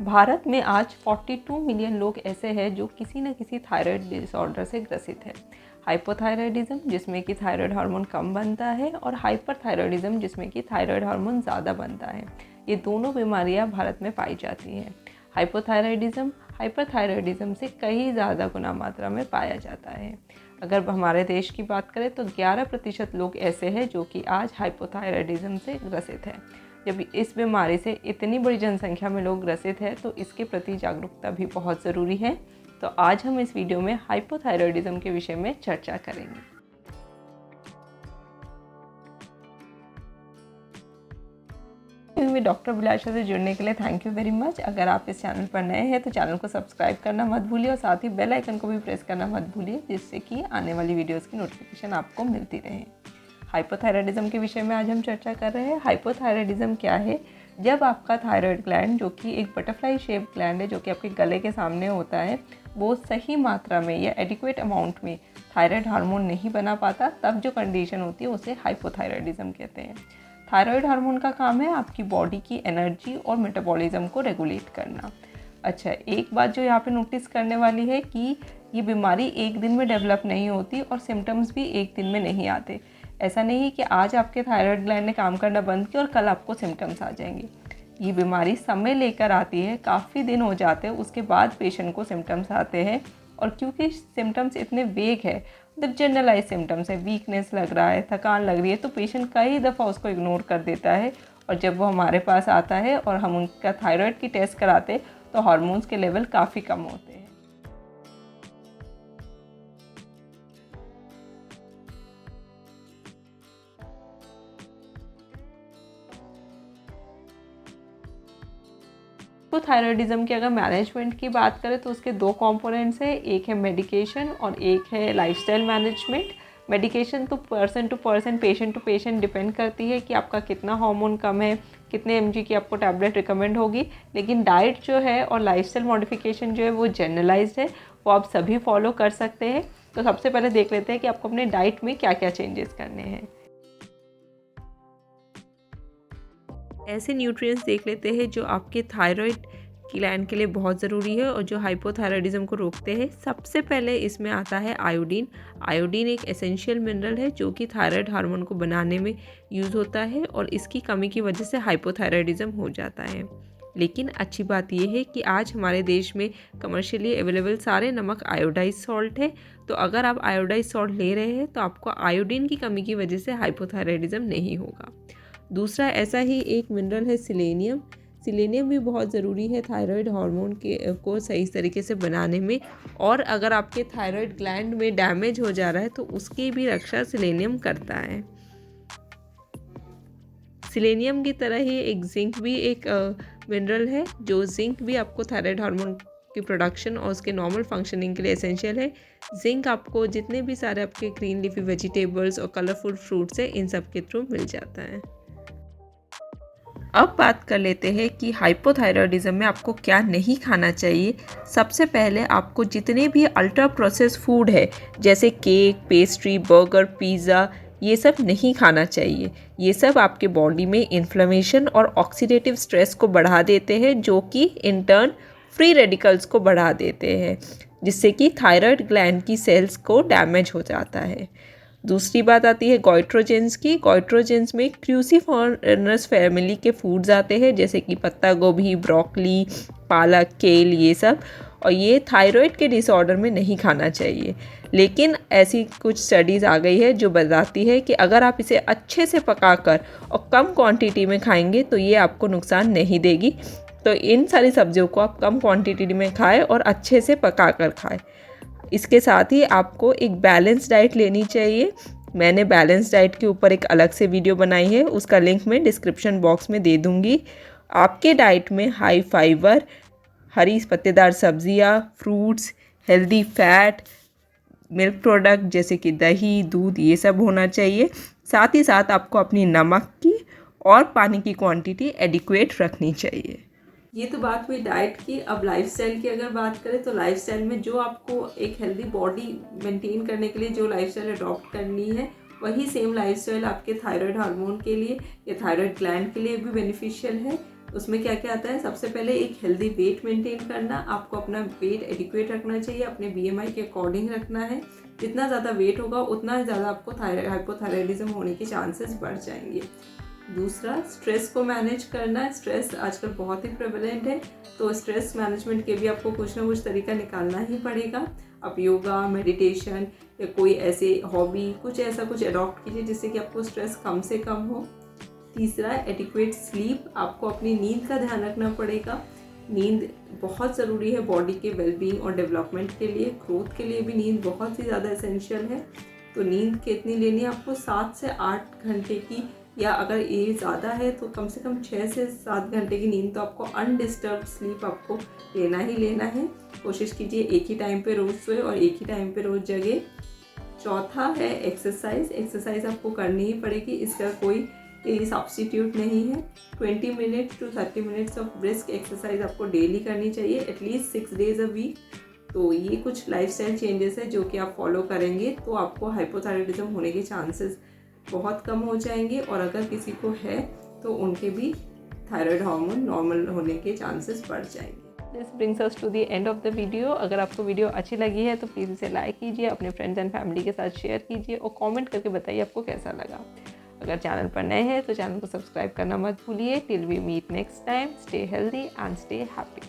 भारत में आज 42 मिलियन लोग ऐसे हैं जो किसी न किसी थायराइड डिसऑर्डर से ग्रसित है। हाइपोथायराइडिज्म जिसमें कि थायराइड हार्मोन कम बनता है और हाइपरथायराइडिज्म जिसमें कि थायराइड हार्मोन ज़्यादा बनता है। ये दोनों बीमारियां भारत में पाई जाती हैं। हाइपोथायराइडिज्म हाइपरथायराइडिज्म से कई ज़्यादा गुना मात्रा में पाया जाता है। अगर हमारे देश की बात करें तो 11% लोग ऐसे हैं जो कि आज हाइपोथायराइडिज्म से ग्रसित हैं। जब इस बीमारी से इतनी बड़ी जनसंख्या में लोग ग्रसित हैं तो इसके प्रति जागरूकता भी बहुत ज़रूरी है। तो आज हम इस वीडियो में हाइपोथायराइडिज्म के विषय में चर्चा करेंगे। में डॉक्टर भिलाषा से जुड़ने के लिए थैंक यू वेरी मच। अगर आप इस चैनल पर नए हैं तो चैनल को सब्सक्राइब करना मत भूलिए और साथ ही बेल आइकन को भी प्रेस करना मत भूलिए, जिससे कि आने वाली वीडियोस की नोटिफिकेशन आपको मिलती रहे। हाइपोथायराइडिज्म के विषय में आज हम चर्चा कर रहे हैं। हाइपोथायराइडिज्म क्या है? जब आपका थायराइड ग्लैंड, जो कि एक बटरफ्लाई शेप ग्लैंड है जो कि आपके गले के सामने होता है, वो सही मात्रा में या एडिक्वेट अमाउंट में थायराइड हार्मोन नहीं बना पाता, तब जो कंडीशन होती है उसे हाइपोथायराइडिज्म कहते हैं। थायराइड हार्मोन का काम है आपकी बॉडी की एनर्जी और मेटाबॉलिज्म को रेगुलेट करना। अच्छा, एक बात जो यहाँ पे नोटिस करने वाली है कि ये बीमारी एक दिन में डेवलप नहीं होती और सिम्टम्स भी एक दिन में नहीं आते। ऐसा नहीं है कि आज आपके थायराइड ग्लैंड ने काम करना बंद किया और कल आपको सिम्टम्स आ जाएंगे। ये बीमारी समय लेकर आती है, काफ़ी दिन हो जाते हैं उसके बाद पेशेंट को सिम्टम्स आते हैं। और क्योंकि सिम्टम्स इतने वेग है, मतलब जनरलाइज सिम्टम्स है, वीकनेस लग रहा है, थकान लग रही है, तो पेशेंट कई दफ़ा उसको इग्नोर कर देता है। और जब वो हमारे पास आता है और हम उनका थायराइड की टेस्ट कराते तो हार्मोन्स के लेवल काफ़ी कम होते हैं। तो थायराइडिज्म की अगर मैनेजमेंट की बात करें तो उसके दो कंपोनेंट्स हैं, एक है मेडिकेशन और एक है लाइफस्टाइल मैनेजमेंट। मेडिकेशन तो person to person, patient to patient depend करती है कि आपका कितना हार्मोन कम है, कितने mg की आपको टैबलेट रिकमेंड होगी। लेकिन डाइट जो है और लाइफस्टाइल मॉडिफिकेशन जो है वो जनरलाइज्ड है, वो आप सभी फॉलो कर सकते हैं। तो सबसे पहले देख लेते हैं कि आपको अपने डाइट में क्या क्या चेंजेस करने हैं। ऐसे न्यूट्रिएंट्स देख लेते हैं जो आपके थायराइड ग्लैंड के लिए बहुत ज़रूरी है और जो हाइपोथायराइडिज्म को रोकते हैं। सबसे पहले इसमें आता है आयोडीन। आयोडीन एक एसेंशियल मिनरल है जो कि थायराइड हार्मोन को बनाने में यूज़ होता है और इसकी कमी की वजह से हाइपोथायराइडिज्म हो जाता है। लेकिन अच्छी बात यह है कि आज हमारे देश में कमर्शियली अवेलेबल सारे नमक आयोडाइज सॉल्ट है। तो अगर आप आयोडाइज सॉल्ट ले रहे हैं तो आपको आयोडीन की कमी की वजह से हाइपोथायराइडिज्म नहीं होगा। दूसरा ऐसा ही एक मिनरल है सिलेनियम। सिलेनियम भी बहुत ज़रूरी है थायराइड हार्मोन को सही तरीके से बनाने में। और अगर आपके थायराइड ग्लैंड में डैमेज हो जा रहा है तो उसकी भी रक्षा सिलेनियम करता है। सिलेनियम की तरह ही एक जिंक भी एक मिनरल है, जो जिंक भी आपको थायराइड हार्मोन की प्रोडक्शन और उसके नॉर्मल फंक्शनिंग के लिए एसेंशियल है। जिंक आपको जितने भी सारे आपके ग्रीन लीफी वेजिटेबल्स और कलरफुल फ्रूट्स हैं, इन सब के थ्रू मिल जाता है। अब बात कर लेते हैं कि हाइपोथायराइडिज्म में आपको क्या नहीं खाना चाहिए। सबसे पहले आपको जितने भी अल्ट्रा प्रोसेस फूड है, जैसे केक, पेस्ट्री, बर्गर, पिज़्ज़ा, ये सब नहीं खाना चाहिए। ये सब आपके बॉडी में इन्फ्लेमेशन और ऑक्सीडेटिव स्ट्रेस को बढ़ा देते हैं, जो कि इन टर्न फ्री रेडिकल्स को बढ़ा देते हैं, जिससे कि थायराइड ग्लैंड की सेल्स को डैमेज हो जाता है। दूसरी बात आती है गोइट्रोजेंस की। गोइट्रोजेंस में क्रूसीफेरस फैमिली के फूड्स आते हैं, जैसे कि पत्ता गोभी, ब्रोकली, पालक, केल, ये सब। और ये थायराइड के डिसऑर्डर में नहीं खाना चाहिए। लेकिन ऐसी कुछ स्टडीज़ आ गई है जो बताती है कि अगर आप इसे अच्छे से पकाकर और कम क्वांटिटी में खाएंगे तो ये आपको नुकसान नहीं देगी। तो इन सारी सब्जियों को आप कम क्वांटिटी में खाएं और अच्छे से पकाकर खाएं। इसके साथ ही आपको एक बैलेंस डाइट लेनी चाहिए। मैंने बैलेंस डाइट के ऊपर एक अलग से वीडियो बनाई है, उसका लिंक मैं डिस्क्रिप्शन बॉक्स में दे दूँगी। आपके डाइट में हाई फाइबर, हरी पत्तेदार सब्जियां, fruits, healthy fat, milk product जैसे कि दही, दूध, ये सब होना चाहिए। साथ ही साथ आपको अपनी नमक की और पानी की क्वांटिटी एडिक्वेट रखनी चाहिए। ये तो बात हुई डाइट की। अब लाइफस्टाइल की अगर बात करें तो लाइफस्टाइल में जो आपको एक हेल्दी बॉडी मेंटेन करने के लिए जो लाइफस्टाइल अडॉप्ट करनी है, वही सेम लाइफस्टाइल आपके थायराइड हार्मोन के लिए या थायराइड ग्लैंड के लिए भी बेनिफिशियल है। उसमें क्या क्या आता है, सबसे पहले एक हेल्दी वेट मेंटेन करना, आपको अपना वेट एडिक्वेट रखना चाहिए, अपने बीएमआई के अकॉर्डिंग रखना है। जितना ज़्यादा वेट होगा उतना ज़्यादा आपको हाइपोथायराइडिज्म होने के चांसेस बढ़ जाएंगे। दूसरा, स्ट्रेस को मैनेज करना है। स्ट्रेस आजकल बहुत ही प्रेवलेंट है, तो स्ट्रेस मैनेजमेंट के भी आपको कुछ ना कुछ तरीका निकालना ही पड़ेगा। आप योगा, मेडिटेशन या कोई ऐसे हॉबी, कुछ ऐसा कुछ अडॉप्ट कीजिए जिससे कि आपको स्ट्रेस कम से कम हो। तीसरा, एडिक्वेट स्लीप, आपको अपनी नींद का ध्यान रखना पड़ेगा। नींद बहुत ज़रूरी है बॉडी के वेलबींग और डेवलपमेंट के लिए, ग्रोथ के लिए भी नींद बहुत ही ज़्यादा एसेंशियल है। तो नींद कितनी लेनी है आपको, 7 से 8 घंटे की, या अगर ये ज़्यादा है तो कम से कम 6 से 7 घंटे की नींद तो आपको अनडिस्टर्ब स्लीप आपको लेना ही लेना है। कोशिश कीजिए एक ही टाइम पे रोज़ सोए और एक ही टाइम पे रोज़ जगे। चौथा है एक्सरसाइज। एक्सरसाइज आपको करनी ही पड़ेगी, इसका कोई सब्स्टिट्यूट नहीं है। 20 minute to 30 minutes of brisk exercise आपको डेली करनी चाहिए, एटलीस्ट 6 डेज अ वीक। तो ये कुछ लाइफस्टाइल चेंजेस है जो कि आप फॉलो करेंगे तो आपको हाइपोथायराइडिज्म होने के चांसेस बहुत कम हो जाएंगे, और अगर किसी को है तो उनके भी थायराइड हार्मोन नॉर्मल होने के चांसेस बढ़ जाएंगे। This brings us to the end of the video. अगर आपको वीडियो अच्छी लगी है तो प्लीज़ इसे लाइक कीजिए, अपने फ्रेंड्स एंड फैमिली के साथ शेयर कीजिए और कमेंट करके बताइए आपको कैसा लगा। अगर चैनल पर नए हैं तो चैनल को सब्सक्राइब करना मत भूलिए। Till we meet next time, stay healthy and stay happy.